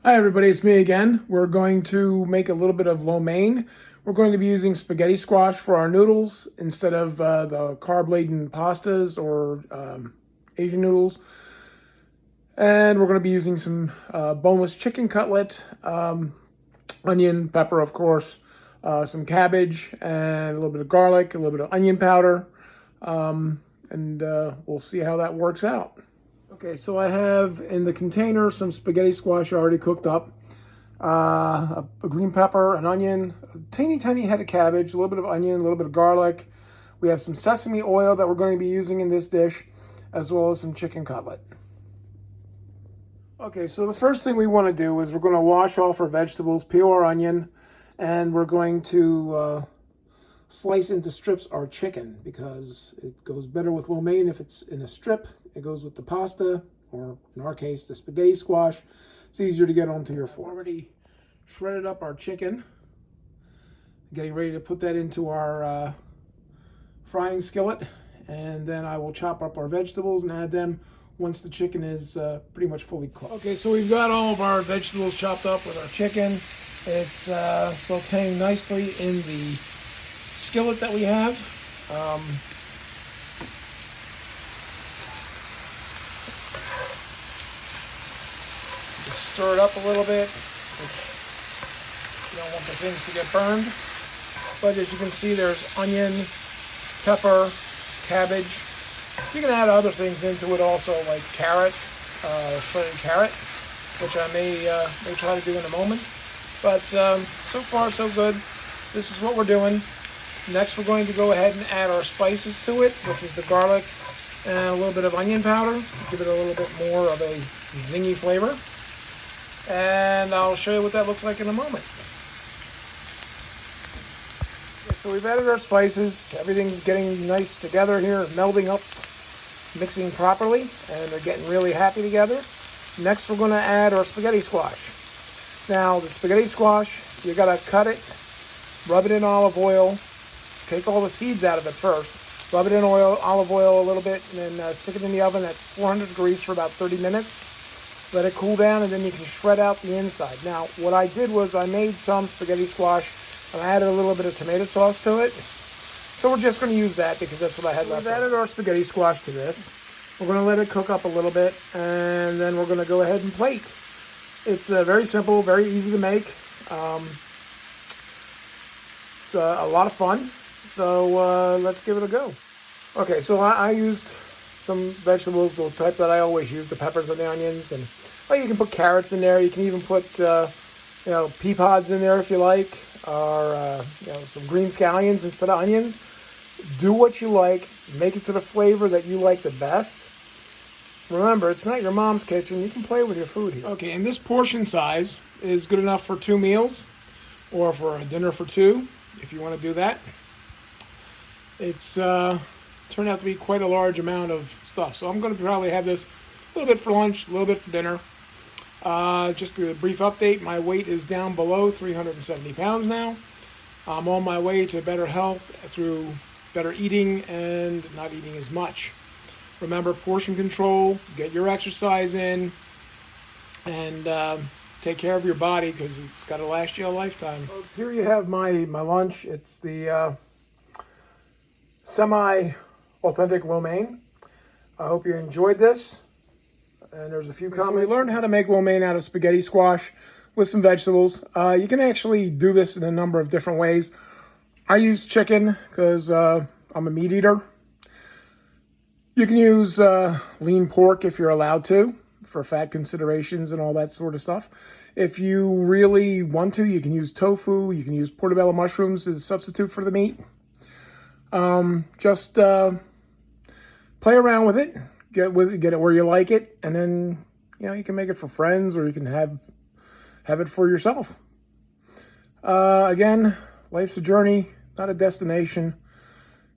Hi everybody, it's me again. We're going to make a little bit of lo mein. We're going to be using spaghetti squash for our noodles instead of the carb-laden pastas or Asian noodles. And we're going to be using some boneless chicken cutlet, onion, pepper of course, some cabbage, and a little bit of garlic, a little bit of onion powder, and we'll see how that works out. Okay, so I have in the container some spaghetti squash already cooked up, a green pepper, an onion, a tiny head of cabbage, a little bit of onion, a little bit of garlic. We have some sesame oil that we're going to be using in this dish, as well as some chicken cutlet. Okay, so the first thing we want to do is we're going to wash off our vegetables, peel our onion, and we're going to slice into strips our chicken because it goes better with lo mein if it's in a strip. It goes with the pasta, or in our case, the spaghetti squash. It's easier to get onto your fork. I've already shredded up our chicken. Getting ready to put that into our frying skillet, and then I will chop up our vegetables and add them once the chicken is pretty much fully cooked. Okay, so we've got all of our vegetables chopped up with our chicken. It's sauteing nicely in the skillet that we have. Just stir it up a little bit. You don't want the things to get burned. But as you can see, there's onion, pepper, cabbage. You can add other things into it also, like carrot, shredded carrot, which I may try to do in a moment. But so far, so good. This is what we're doing. Next, we're going to go ahead and add our spices to it, which is the garlic and a little bit of onion powder. Give it a little bit more of a zingy flavor. And I'll show you what that looks like in a moment. Okay, so we've added our spices. Everything's getting nice together here, melding up, mixing properly, and they're getting really happy together. Next, we're going to add our spaghetti squash. Now, the spaghetti squash, you got to cut it, rub it in olive oil, take all the seeds out of it first, rub it in olive oil a little bit, and then stick it in the oven at 400 degrees for about 30 minutes. Let it cool down, and then you can shred out the inside. Now, what I did was I made some spaghetti squash, and I added a little bit of tomato sauce to it. So we're just going to use that because that's what I had left. We've added our spaghetti squash to this. We're going to let it cook up a little bit, and then we're going to go ahead and plate. It's very simple, very easy to make. It's a lot of fun. So let's give it a go. Okay, so I used some vegetables, the type that I always use, the peppers and the onions, and you can put carrots in there. You can even put pea pods in there if you like, or some green scallions instead of onions. Do what you like. Make it to the flavor that you like the best. Remember, it's not your mom's kitchen. You can play with your food here. Okay, and this portion size is good enough for 2 meals, or for a dinner for 2, if you want to do that. It's turned out to be quite a large amount of stuff. So I'm going to probably have this a little bit for lunch, a little bit for dinner. Just a brief update, my weight is down below 370 pounds now. I'm on my way to better health through better eating and not eating as much. Remember, portion control, get your exercise in, and take care of your body because it's got to last you a lifetime. Folks, here you have my lunch. It's the semi-authentic lo mein. I hope you enjoyed this. And there's a few comments. So we learned how to make lo mein out of spaghetti squash with some vegetables. You can actually do this in a number of different ways. I use chicken because I'm a meat eater. You can use lean pork if you're allowed to, for fat considerations and all that sort of stuff. If you really want to, you can use tofu. You can use portobello mushrooms as a substitute for the meat. Just play around with it, get it where you like it, and then you can make it for friends, or you can have it for yourself. Again, life's a journey, not a destination.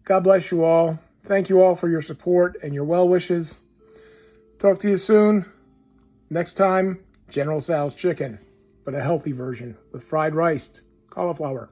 God bless you all. Thank you all for your support and your well wishes. Talk to you soon. Next time, General Tso's chicken, but a healthy version with fried rice, cauliflower,